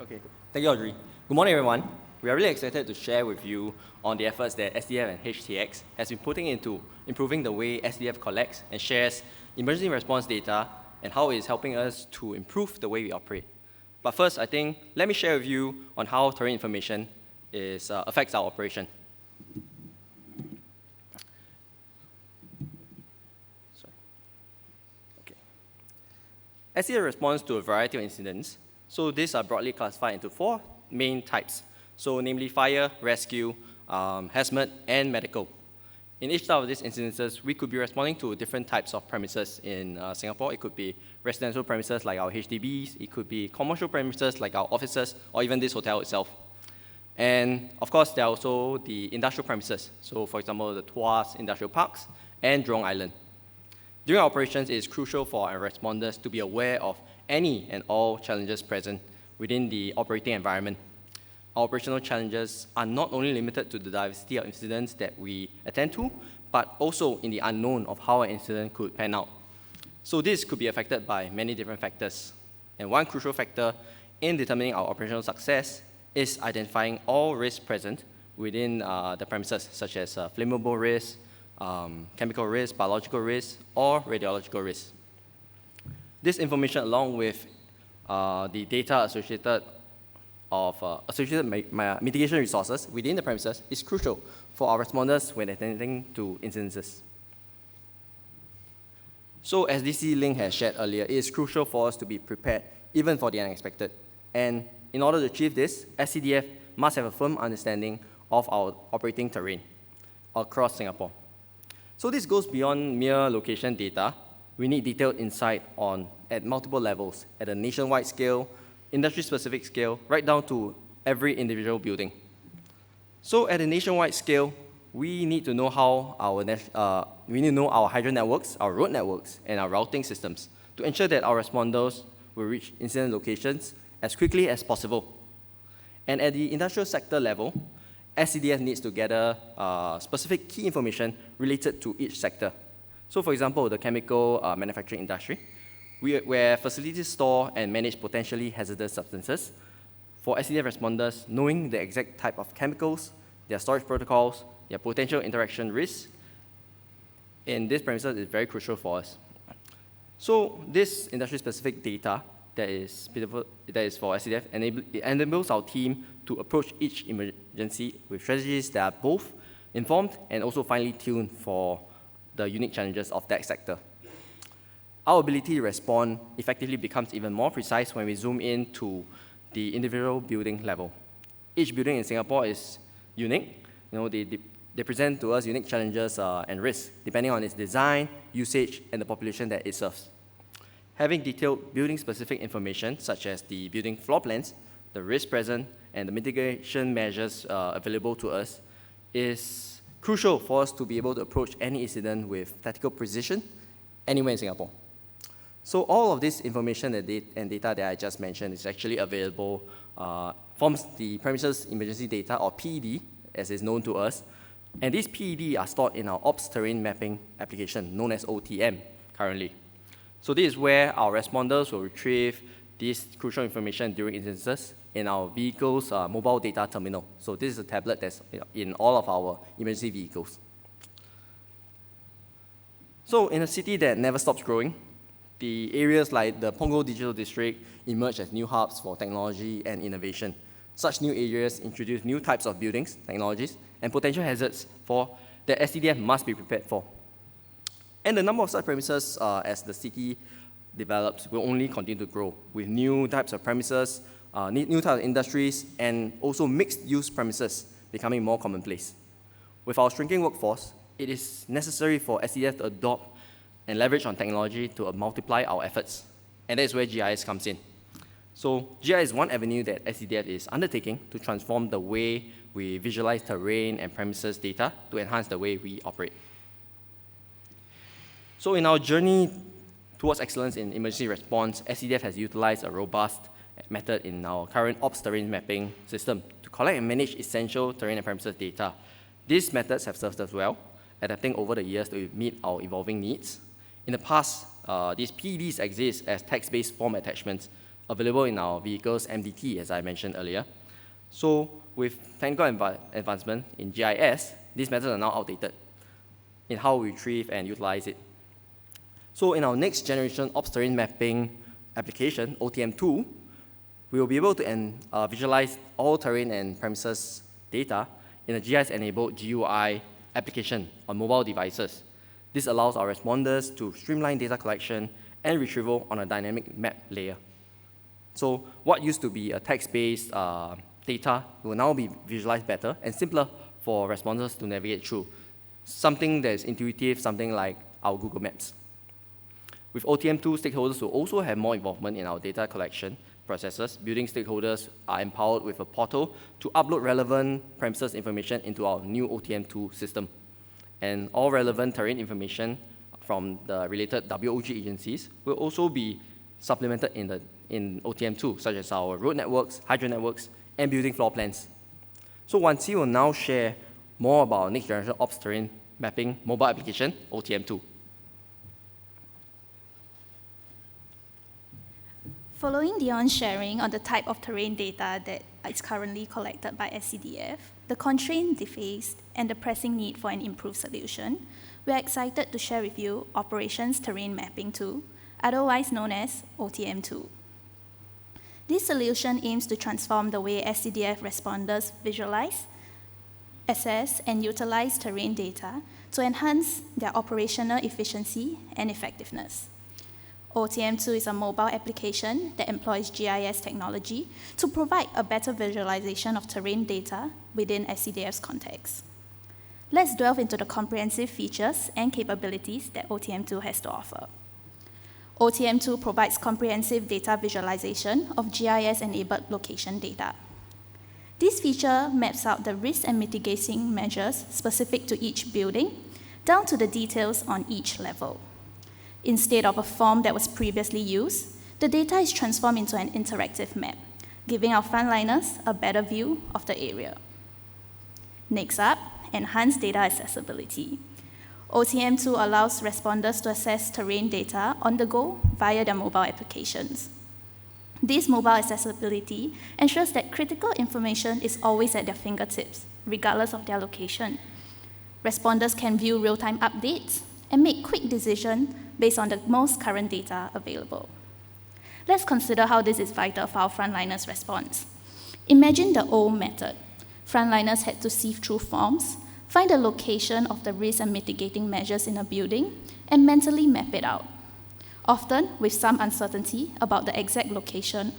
Okay, thank you, Audrey. Good morning, everyone. We are really excited to share with you on the efforts that SDF and HTX has been putting into improving the way SDF collects and shares emergency response data and how it is helping us to improve the way we operate. But first, let me share with you on how terrain information affects our operation. SDF responds to a variety of incidents. So these are broadly classified into 4 main types. So namely fire, rescue, hazmat, and medical. In each type of these incidences, we could be responding to different types of premises in Singapore. It could be residential premises like our HDBs. It could be commercial premises like our offices, or even this hotel itself. And of course, there are also the industrial premises. So for example, the Tuas Industrial Parks and Jurong Island. During our operations, it is crucial for our responders to be aware of any and all challenges present within the operating environment. Our operational challenges are not only limited to the diversity of incidents that we attend to, but also in the unknown of how an incident could pan out. So this could be affected by many different factors. And one crucial factor in determining our operational success is identifying all risks present within the premises, such as flammable risks, chemical risk, biological risk, or radiological risk. This information, along with the data associated mitigation resources within the premises, is crucial for our responders when attending to incidences. So as DC Link has shared earlier, it is crucial for us to be prepared even for the unexpected. And in order to achieve this, SCDF must have a firm understanding of our operating terrain across Singapore. So this goes beyond mere location data. We need detailed insight at multiple levels, at a nationwide scale, industry-specific scale, right down to every individual building. So at a nationwide scale, we need to know how our hydrant networks, our road networks, and our routing systems to ensure that our responders will reach incident locations as quickly as possible. And at the industrial sector level, SCDF needs to gather specific key information related to each sector. So for example, the chemical manufacturing industry, where facilities store and manage potentially hazardous substances. For SCDF responders, knowing the exact type of chemicals, their storage protocols, their potential interaction risks in this premises is very crucial for us. So this industry-specific data that is for SCDF enables our team to approach each emergency with strategies that are both informed and also finely tuned for the unique challenges of that sector. Our ability to respond effectively becomes even more precise when we zoom in to the individual building level. Each building in Singapore is unique. They present to us unique challenges and risks, depending on its design, usage, and the population that it serves. Having detailed building-specific information, such as the building floor plans, the risk present, and the mitigation measures available to us, is crucial for us to be able to approach any incident with tactical precision anywhere in Singapore. So all of this information and data that I just mentioned is actually available, forms the premises emergency data, or PED, as is known to us. And these PED are stored in our Ops Terrain Mapping application, known as OTM currently. So this is where our responders will retrieve this crucial information during instances in our vehicle's mobile data terminal. So this is a tablet that's in all of our emergency vehicles. So in a city that never stops growing, the areas like the Punggol Digital District emerge as new hubs for technology and innovation. Such new areas introduce new types of buildings, technologies, and potential hazards that SCDF must be prepared for. And the number of such premises as the city develops will only continue to grow, with new types of premises, new types of industries, and also mixed-use premises becoming more commonplace. With our shrinking workforce, it is necessary for SCDF to adopt and leverage on technology to multiply our efforts. And that is where GIS comes in. So GIS is one avenue that SCDF is undertaking to transform the way we visualize terrain and premises data to enhance the way we operate. So in our journey towards excellence in emergency response, SCDF has utilized a robust method in our current Ops Terrain Mapping system to collect and manage essential terrain and premises data. These methods have served us well, adapting over the years to meet our evolving needs. In the past, these PEDs exist as text-based form attachments available in our vehicle's MDT, as I mentioned earlier. So with technical advancement in GIS, these methods are now outdated in how we retrieve and utilize it. So in our next generation ops terrain mapping application, OTM2, we will be able to visualize all terrain and premises data in a GIS-enabled GeoAI application on mobile devices. This allows our responders to streamline data collection and retrieval on a dynamic map layer. So what used to be a text-based data will now be visualized better and simpler for responders to navigate through. Something that is intuitive, something like our Google Maps. With OTM2, stakeholders will also have more involvement in our data collection processes. Building stakeholders are empowered with a portal to upload relevant premises information into our new OTM2 system. And all relevant terrain information from the related WOG agencies will also be supplemented in OTM2, such as our road networks, hydro networks, and building floor plans. So Wansi will now share more about next generation ops terrain mapping mobile application, OTM2. Following Dion's sharing on the type of terrain data that is currently collected by SCDF, the constraints they faced, and the pressing need for an improved solution, we are excited to share with you Operations Terrain Mapping 2, otherwise known as OTM2. This solution aims to transform the way SCDF responders visualize, assess, and utilize terrain data to enhance their operational efficiency and effectiveness. OTM2 is a mobile application that employs GIS technology to provide a better visualization of terrain data within SCDF's context. Let's delve into the comprehensive features and capabilities that OTM2 has to offer. OTM2 provides comprehensive data visualization of GIS-enabled location data. This feature maps out the risk and mitigating measures specific to each building, down to the details on each level. Instead of a form that was previously used, the data is transformed into an interactive map, giving our frontliners a better view of the area. Next up, enhanced data accessibility. OTM2 allows responders to access terrain data on the go via their mobile applications. This mobile accessibility ensures that critical information is always at their fingertips, regardless of their location. Responders can view real-time updates and make quick decisions based on the most current data available. Let's consider how this is vital for our frontliners' response. Imagine the old method. Frontliners had to sift through forms, find the location of the risk and mitigating measures in a building, and mentally map it out, often with some uncertainty about the exact location.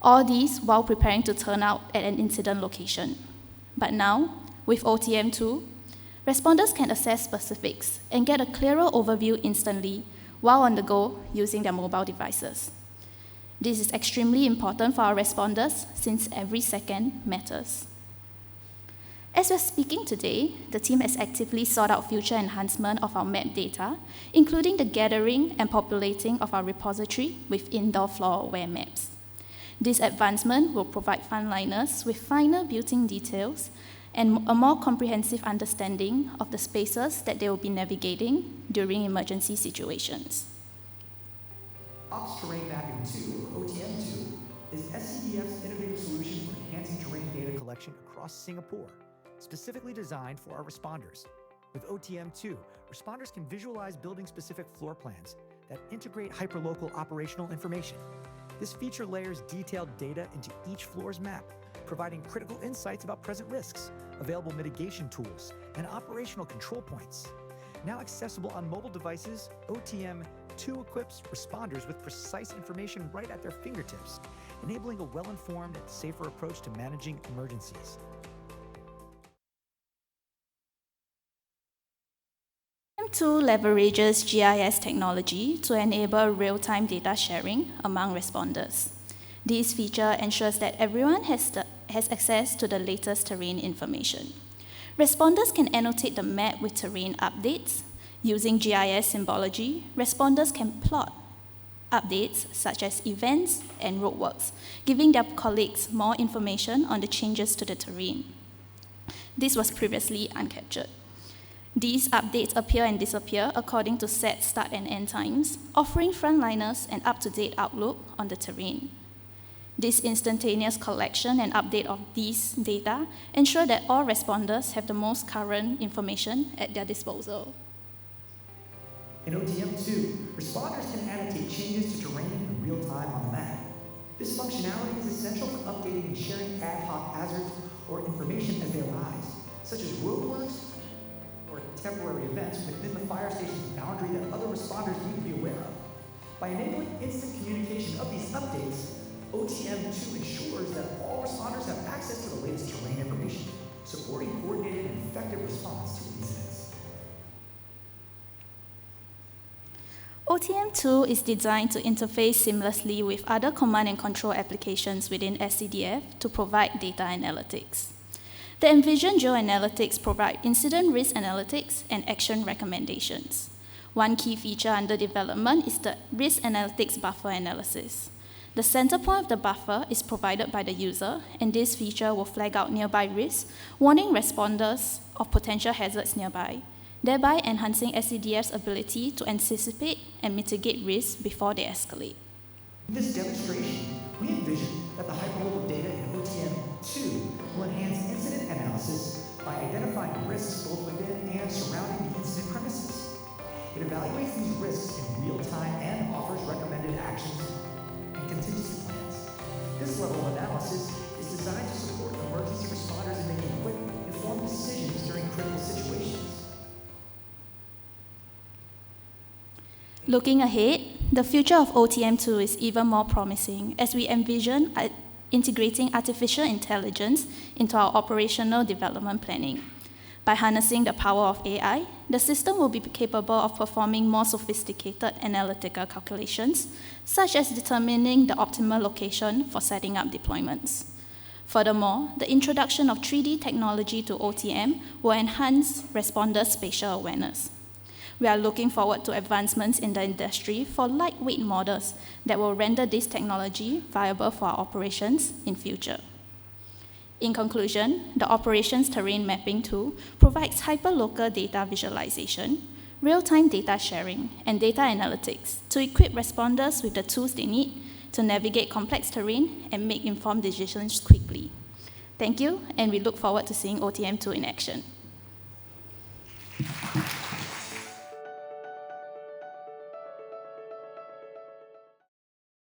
All these while preparing to turn out at an incident location. But now, with OTM2, responders can assess specifics and get a clearer overview instantly while on the go using their mobile devices. This is extremely important for our responders since every second matters. As we're speaking today, the team has actively sought out future enhancement of our map data, including the gathering and populating of our repository with indoor floor-aware maps. This advancement will provide frontliners with finer building details and a more comprehensive understanding of the spaces that they will be navigating during emergency situations. Ops Terrain Mapping 2, or OTM2, is SCDF's innovative solution for enhancing terrain data collection across Singapore, specifically designed for our responders. With OTM2, responders can visualize building-specific floor plans that integrate hyperlocal operational information. This feature layers detailed data into each floor's map, providing critical insights about present risks, available mitigation tools, and operational control points. Now accessible on mobile devices, OTM2 equips responders with precise information right at their fingertips, enabling a well-informed and safer approach to managing emergencies. OTM2 leverages GIS technology to enable real-time data sharing among responders. This feature ensures that everyone has access to the latest terrain information. Responders can annotate the map with terrain updates. Using GIS symbology, responders can plot updates such as events and roadworks, giving their colleagues more information on the changes to the terrain. This was previously uncaptured. These updates appear and disappear according to set start and end times, offering frontliners an up-to-date outlook on the terrain. This instantaneous collection and update of these data ensure that all responders have the most current information at their disposal. In OTM2, responders can annotate changes to terrain in real time on the map. This functionality is essential for updating and sharing ad hoc hazards or information as they arise, such as roadworks or temporary events within the fire station's boundary that other responders need to be aware of. By enabling instant communication of these updates, OTM2 ensures that all responders have access to the latest terrain information, supporting coordinated and effective response to incidents. OTM2 is designed to interface seamlessly with other command and control applications within SCDF to provide data analytics. The envisioned GeoAnalytics provide incident risk analytics and action recommendations. One key feature under development is the risk analytics buffer analysis. The center point of the buffer is provided by the user, and this feature will flag out nearby risks, warning responders of potential hazards nearby, thereby enhancing SCDF's ability to anticipate and mitigate risks before they escalate. In this demonstration, we envision that the hyperlocal data in OTM2 will enhance incident analysis by identifying risks both within and surrounding the incident premises. It evaluates these risks in real time and offers recommended actions and contingency plans. This level of analysis is designed to support emergency responders in making quick, informed decisions during critical situations. Looking ahead, the future of OTM2 is even more promising as we envision integrating artificial intelligence into our operational development planning. By harnessing the power of AI, the system will be capable of performing more sophisticated analytical calculations, such as determining the optimal location for setting up deployments. Furthermore, the introduction of 3D technology to OTM will enhance responder spatial awareness. We are looking forward to advancements in the industry for lightweight models that will render this technology viable for our operations in future. In conclusion, the Operations Terrain Mapping tool provides hyperlocal data visualization, real-time data sharing, and data analytics to equip responders with the tools they need to navigate complex terrain and make informed decisions quickly. Thank you, and we look forward to seeing OTM2 in action.